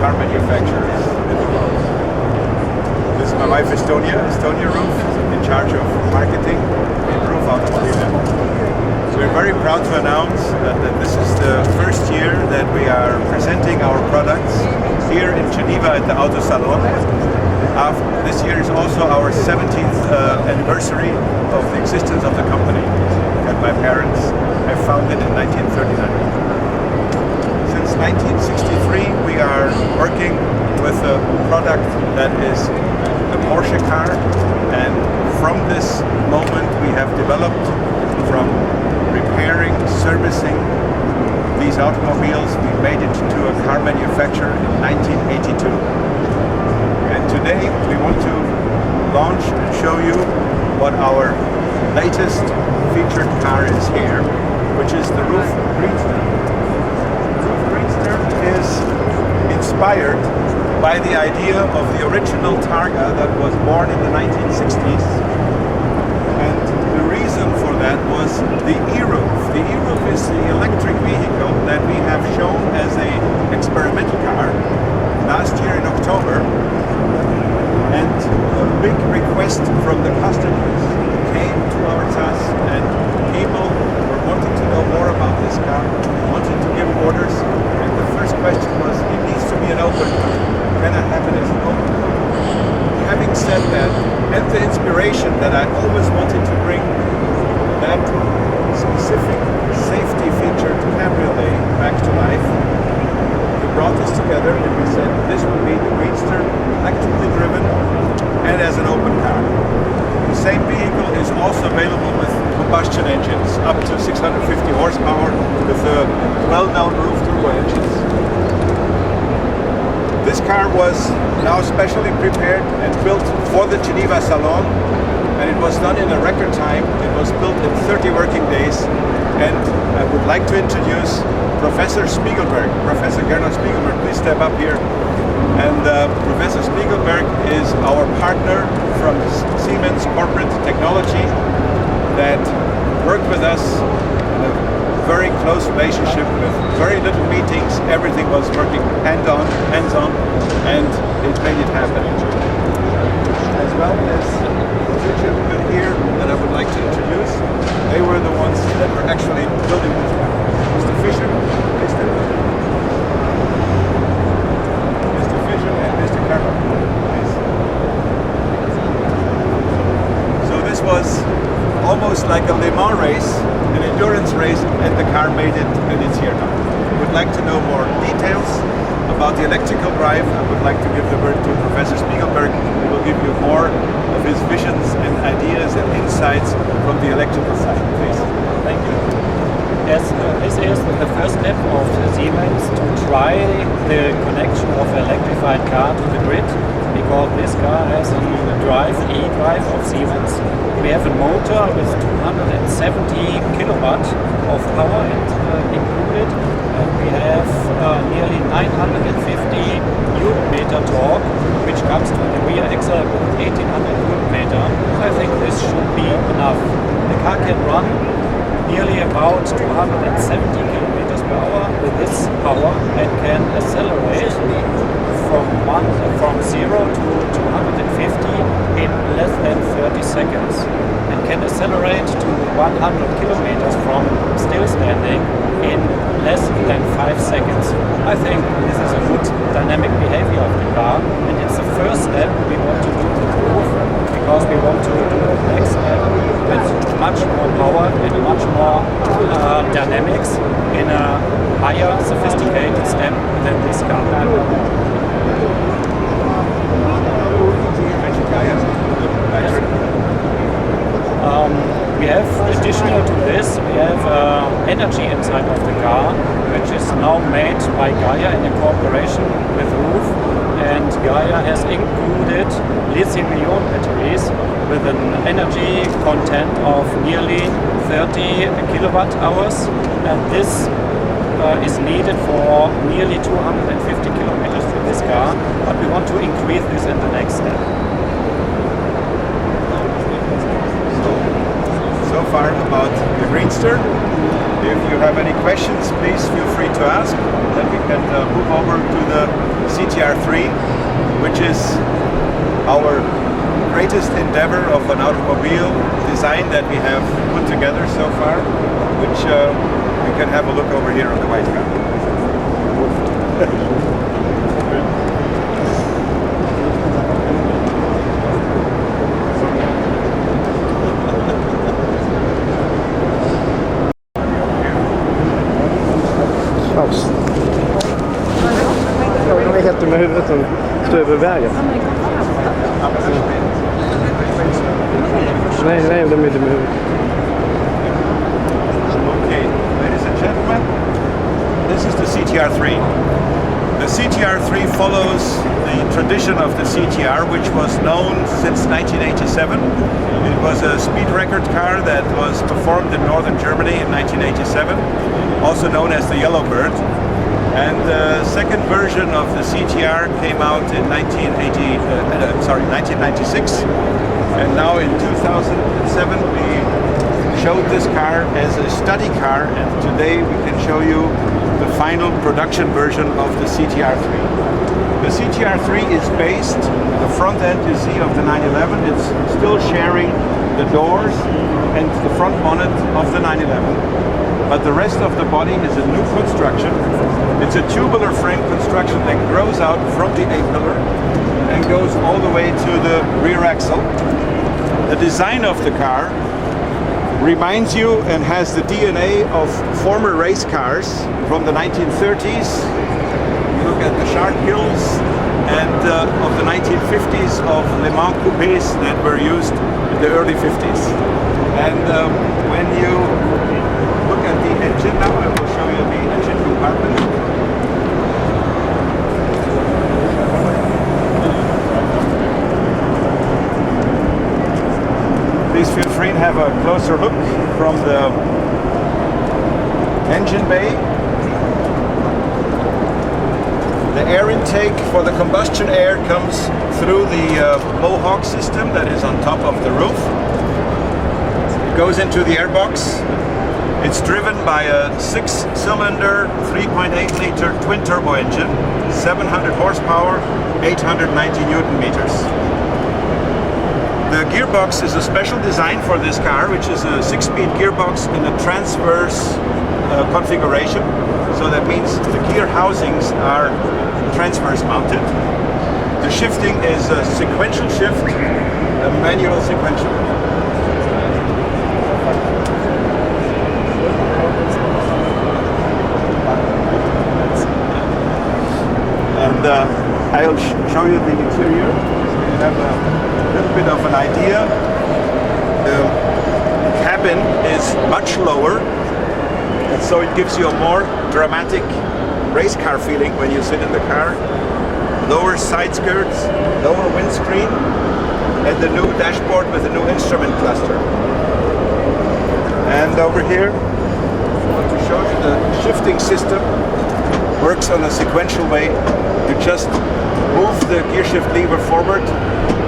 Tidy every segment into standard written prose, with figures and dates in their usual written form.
car manufacturers in the world. This is my wife Estonia Ruf, in charge of marketing in Ruf Automobile. We're very proud to announce that this is the first year that we are presenting our products here in Geneva at the Auto Salon. This year is also our 17th anniversary of the existence of the company that my parents have founded in 1939. Since 1963 we are working with a product that is a Porsche car, and from this moment we have developed from repairing, servicing these automobiles. We made it to a car manufacturer in 1982. And today we want to launch and show you what our latest featured car is here, which is the Ruf Greenster. The Ruf Greenster is inspired by the idea of the original Targa that was born in the 1960s. And the reason for that was the eRuf. The eRuf is the electric vehicle that we have shown as an experimental car last year in October. And a big request from the customers came to our task, and people were wanting to know more about this car, wanted to give orders, and the first question was, it needs to be an open car. Can I have it as an open car? Having said that, and the inspiration that I always wanted to bring that specific safety featured cabriolet back to life, we brought this together and we said this will be the Greenster, electrically driven and as an open car. The same vehicle is also available with combustion engines up to 650 horsepower with the well-known Ruf turbo engines. This car was now specially prepared and built for the Geneva Salon, and it was done in a record time. It was built in 30 working days, and I would like to introduce Professor Spiegelberg. Professor Gernot Spiegelberg, please step up here. And Professor Spiegelberg is our partner from Siemens Corporate Technology that worked with us in a very close relationship with very little meetings. Everything was working hands-on, and it made it happen. As well as two gentlemen here that I would like to introduce. They were the ones that were actually building this car. Mr. Fischer, please stand up. Mr. Fischer and Mr. Carver, please. So this was almost like a Le Mans race, an endurance race, and the car made it, and it's here now. I would like to know more details about the electrical drive. I would like to give the word to Professor Spiegelberg, who will give you more of his visions and ideas and insights from the electrical side. Please. Thank you. Yes, this is the first step of Siemens to try the connection of an electrified car to the grid, because this car has a e-drive of Siemens. We have a motor with 270 kilowatt of power included, and we have nearly 950 Newton-meter torque, which comes to the rear axle with 1800 Newton-meter. I think this should be enough. The car can run nearly about 270 kilometers per hour with this power and can accelerate from 0 to 250 in less than 30 seconds, and can accelerate to 100 kilometers from still standing in less than 5 seconds. I think this is a good dynamic behavior of the car, and it's the first step we want to do with Ruf, because we want to do the next step with much more power and much more dynamics in a higher sophisticated step than this car. We have, additional to this, we have energy inside of the car, which is now made by Gaia in a cooperation with Ruf, and Gaia has included lithium-ion batteries with an energy content of nearly 30 kilowatt hours, and this is needed for nearly 250 kilometers with this car, but we want to increase this in the next step. So far about the Greenster. If you have any questions, please feel free to ask. Then we can move over to the CTR CTR3, which is our greatest endeavor of an automobile design that we have put together so far, which you can have a look over here on the white car. Paus. Jag vet inte med huvudet som står över vägen. Nej, de är inte med huvudet. Okay, ladies and gentlemen, this is the CTR3. The CTR3 follows the tradition of the CTR, which was known since 1987. It was a speed record car that was performed in northern Germany in 1987, also known as the Yellowbird. And the second version of the CTR came out in 1996. And now in 2007 we showed this car as a study car, and today we can show you the final production version of the CTR3. The CTR3 is based, the front end you see of the 911, it's still sharing the doors and the front bonnet of the 911. But the rest of the body is a new construction. It's a tubular frame construction that grows out from the A-pillar and goes all the way to the rear axle. The design of the car reminds you and has the DNA of former race cars from the 1930s. You look at the Shark Hills and of the 1950s of Le Mans coupes that were used in the early 50s. And when you look at the engine now, I will show you the engine compartment. Please feel free to have a closer look from the engine bay. The air intake for the combustion air comes through the Mohawk system that is on top of the roof. It goes into the airbox. It's driven by a 6-cylinder, 3.8-liter twin-turbo engine, 700 horsepower, 890 Newton meters. The gearbox is a special design for this car, which is a 6-speed gearbox in a transverse configuration. So that means the gear housings are transverse mounted. The shifting is a sequential shift, a manual sequential. And I'll show you the interior. So you have a little bit of an idea. The cabin is much lower, and so it gives you a more dramatic race car feeling when you sit in the car. Lower side skirts, lower windscreen, and the new dashboard with a new instrument cluster. And over here, I want to show you the shifting system. Works on a sequential way. You just move the gear shift lever forward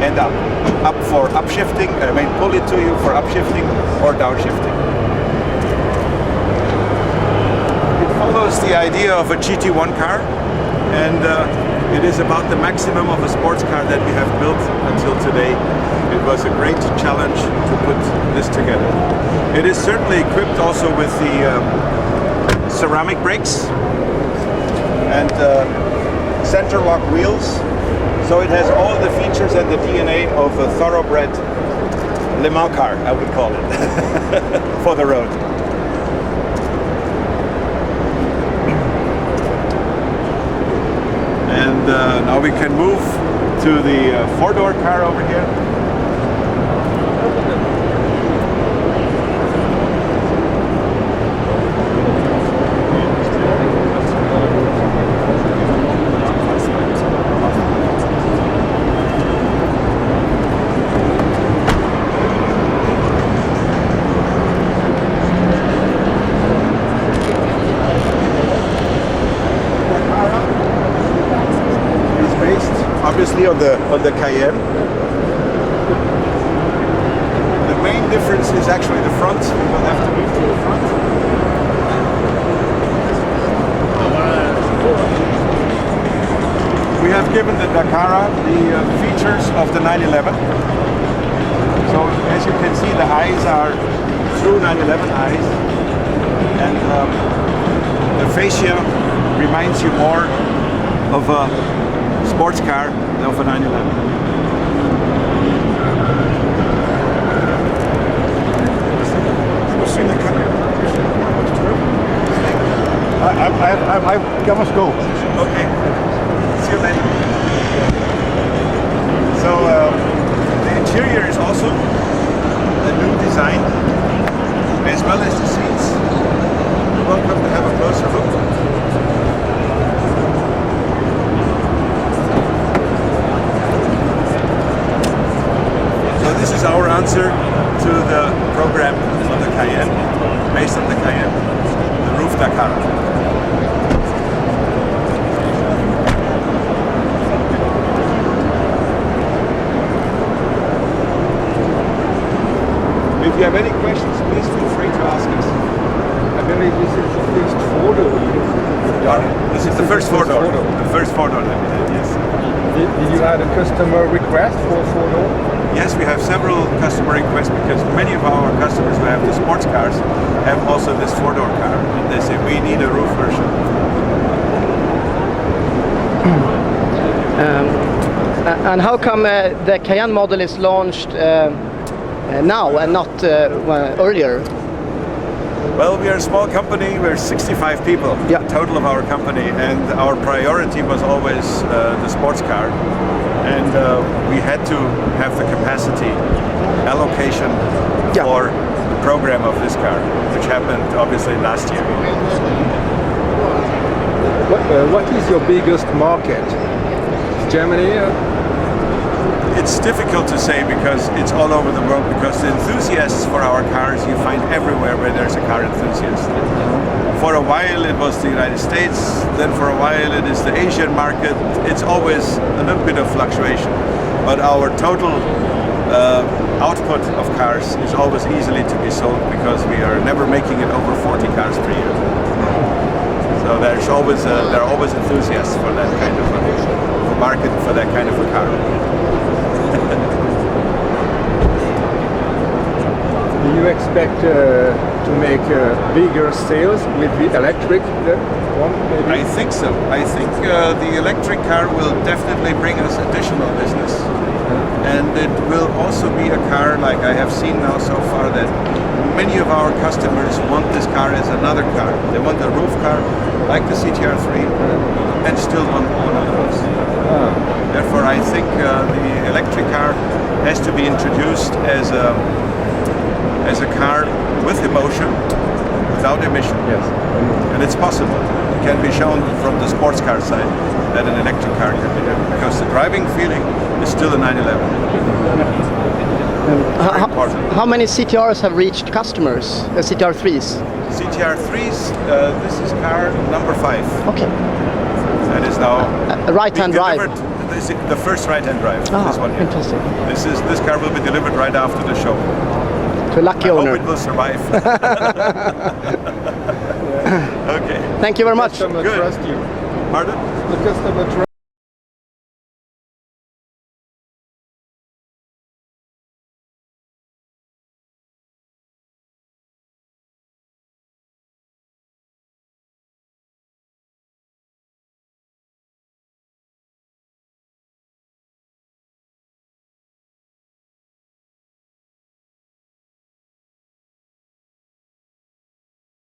and up for upshifting, pull it to you for upshifting or downshifting. It follows the idea of a GT1 car, and it is about the maximum of a sports car that we have built until today. It was a great challenge to put this together. It is certainly equipped also with the ceramic brakes and center lock wheels, so it has all the features and the DNA of a thoroughbred Le Mans car, I would call it, for the road. And now we can move to the four-door car over here. Obviously on the Cayenne. The main difference is actually the front. We will have to move to the front. We have given the Dakara the features of the 911. So as you can see, the eyes are true 911 eyes, and the fascia reminds you more of a sports car than of a 911. I must go. Okay. See you later. So the interior is also a new design, as well as the seats. You're welcome to have a closer look. So this is our answer to the program on the Cayenne, based on the Cayenne, the Ruf Dakara. If you have any questions, please feel free to ask us. I believe this is the first four-door. This is the first four-door. The first four-door that we did, yes. Did you have a customer request for four-door? Yes, we have several customer requests because many of our customers who have the sports cars have also this four-door car. And they say, we need a roof version. And how come the Cayenne model is launched now and not earlier? Well, we are a small company. We're 65 people, yeah. Total of our company, and our priority was always the sports car. And we had to have the capacity allocation for the program of this car, which happened obviously last year. What is your biggest market? Germany? It's difficult to say because it's all over the world, because the enthusiasts for our cars you find everywhere where there's a car enthusiast. For a while it was the United States, then for a while it is the Asian market. It's always a little bit of fluctuation, but our total output of cars is always easily to be sold because we are never making it over 40 cars per year. So there's always there are always enthusiasts for that kind of a market, for that kind of a car. Do you expect to make bigger sales with the electric one? Maybe? I think so. I think the electric car will definitely bring us additional business. And it will also be a car, like I have seen now so far, that many of our customers want this car as another car. They want a roof car like the CTR3 and still want one of those. Therefore, I think the electric car has to be introduced as a car with emotion, without emission. Yes. And it's possible. It can be shown from the sports car side that an electric car can be done, because the driving feeling is still a 911. How many CTRs have reached customers? CTR3s? CTR3s, this is car number 5. Okay. That is now A right-hand drive. This is the first right-hand drive. This one here. Interesting. This car will be delivered right after the show. To a lucky owner. I hope it will survive. Okay. Thank you very much. The customer Good. trust you. Pardon? The customer trust